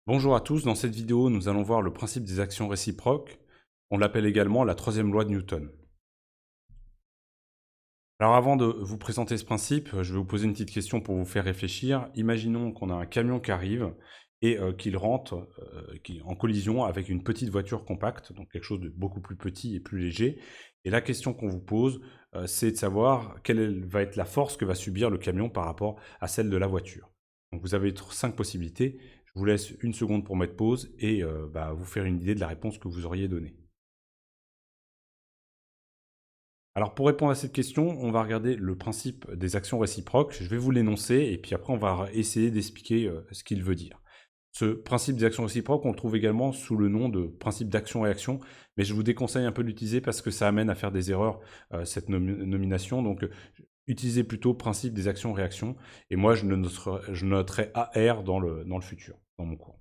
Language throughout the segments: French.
Bonjour à tous, dans cette vidéo, nous allons voir le principe des actions réciproques. On l'appelle également la troisième loi de Newton. Alors avant de vous présenter ce principe, je vais vous poser une petite question pour vous faire réfléchir. Imaginons qu'on a un camion qui arrive et qu'il rentre en collision avec une petite voiture compacte, donc quelque chose de beaucoup plus petit et plus léger. Et la question qu'on vous pose, c'est de savoir va être la force que va subir le camion par rapport à celle de la voiture. Donc vous avez 5 possibilités. Je vous laisse une seconde pour mettre pause et vous faire une idée de la réponse que vous auriez donnée. Alors pour répondre à cette question, on va regarder le principe des actions réciproques. Je vais vous l'énoncer et puis après on va essayer d'expliquer ce qu'il veut dire. Ce principe des actions réciproques, on le trouve également sous le nom de principe d'action-réaction, mais je vous déconseille un peu d'utiliser parce que ça amène à faire des erreurs, cette nomination. Donc utilisez plutôt principe des actions-réactions et moi je noterai AR dans le futur, dans mon cours.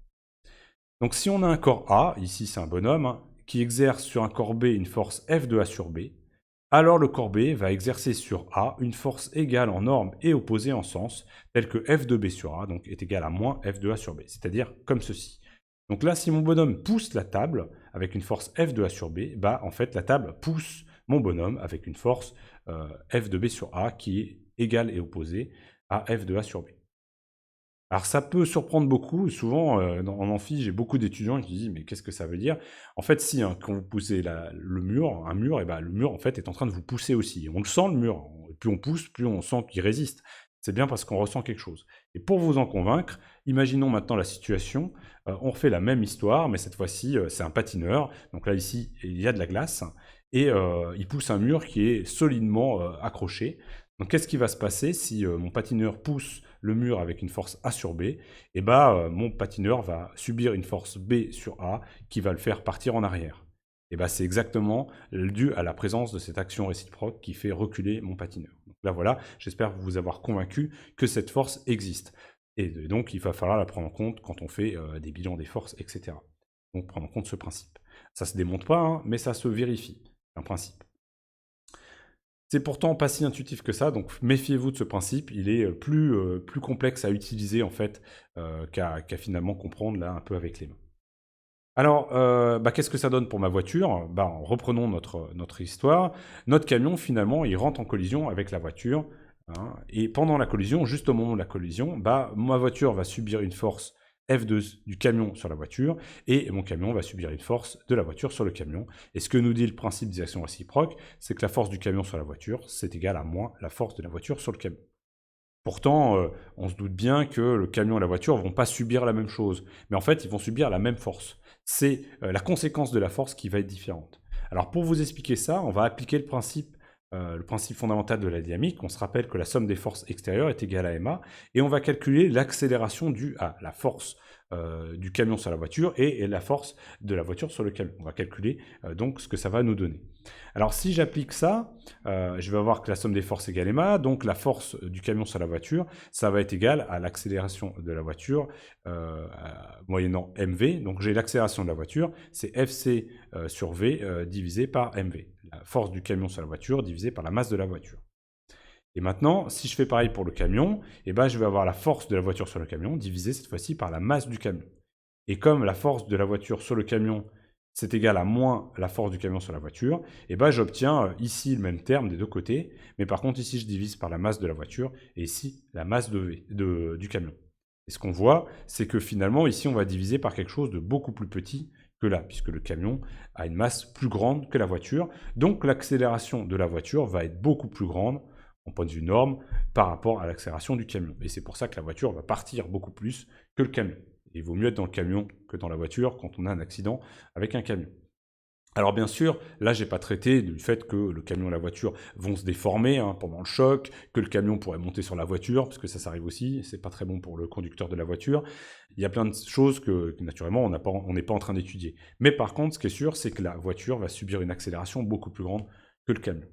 Donc si on a un corps A, ici c'est un bonhomme, hein, qui exerce sur un corps B une force F de A sur B, alors le corps B va exercer sur A une force égale en norme et opposée en sens, telle que F de B sur A donc, est égal à moins F de A sur B, c'est-à-dire comme ceci. Donc là, si mon bonhomme pousse la table avec une force F de A sur B, en fait la table pousse mon bonhomme avec une force F de B sur A qui est égale et opposée à F de A sur B. Alors ça peut surprendre beaucoup, souvent en amphi, j'ai beaucoup d'étudiants qui disent mais qu'est-ce que ça veut dire? En fait si, hein, quand vous poussez le mur, un mur, et le mur en fait est en train de vous pousser aussi. On le sent le mur, plus on pousse, plus on sent qu'il résiste. C'est bien parce qu'on ressent quelque chose. Et pour vous en convaincre, imaginons maintenant la situation, on refait la même histoire, mais cette fois-ci c'est un patineur, donc là ici il y a de la glace, et il pousse un mur qui est solidement accroché. Donc qu'est-ce qui va se passer si mon patineur pousse le mur avec une force A sur B? Mon patineur va subir une force B sur A qui va le faire partir en arrière. C'est exactement dû à la présence de cette action réciproque qui fait reculer mon patineur. Donc là voilà, j'espère vous avoir convaincu que cette force existe. Et donc il va falloir la prendre en compte quand on fait des bilans des forces, etc. Donc prendre en compte ce principe. Ça se démontre pas, hein, mais ça se vérifie, un principe. C'est pourtant pas si intuitif que ça, donc méfiez-vous de ce principe. Il est plus complexe à utiliser en fait qu'à finalement comprendre là un peu avec les mains. Alors, qu'est-ce que ça donne pour ma voiture? Reprenons notre histoire. Notre camion, finalement, il rentre en collision avec la voiture, hein, et pendant la collision, juste au moment de la collision, ma voiture va subir une force du camion sur la voiture, et mon camion va subir une force de la voiture sur le camion. Et ce que nous dit le principe des actions réciproques, c'est que la force du camion sur la voiture, c'est égal à moins la force de la voiture sur le camion. Pourtant, on se doute bien que le camion et la voiture ne vont pas subir la même chose, mais en fait, ils vont subir la même force. C'est la conséquence de la force qui va être différente. Alors pour vous expliquer ça, on va appliquer le principe fondamental de la dynamique. On se rappelle que la somme des forces extérieures est égale à ma, et on va calculer l'accélération due à la force du camion sur la voiture et la force de la voiture sur le camion. On va calculer donc ce que ça va nous donner. Alors si j'applique ça, je vais avoir que la somme des forces égale ma, donc la force du camion sur la voiture, ça va être égal à l'accélération de la voiture moyennant mv. Donc j'ai l'accélération de la voiture, c'est fc sur v divisé par mv. La force du camion sur la voiture divisée par la masse de la voiture. Et maintenant, si je fais pareil pour le camion, je vais avoir la force de la voiture sur le camion divisée cette fois-ci par la masse du camion. Et comme la force de la voiture sur le camion, c'est égal à moins la force du camion sur la voiture, j'obtiens ici le même terme des deux côtés, mais par contre ici je divise par la masse de la voiture, et ici la masse du camion. Et ce qu'on voit, c'est que finalement ici on va diviser par quelque chose de beaucoup plus petit que là, puisque le camion a une masse plus grande que la voiture, donc l'accélération de la voiture va être beaucoup plus grande en point de vue norme par rapport à l'accélération du camion. Et c'est pour ça que la voiture va partir beaucoup plus que le camion. Il vaut mieux être dans le camion que dans la voiture quand on a un accident avec un camion. Alors bien sûr, là j'ai pas traité du fait que le camion et la voiture vont se déformer pendant le choc, que le camion pourrait monter sur la voiture, parce que ça arrive aussi, c'est pas très bon pour le conducteur de la voiture. Il y a plein de choses que naturellement on n'est pas en train d'étudier. Mais par contre, ce qui est sûr, c'est que la voiture va subir une accélération beaucoup plus grande que le camion.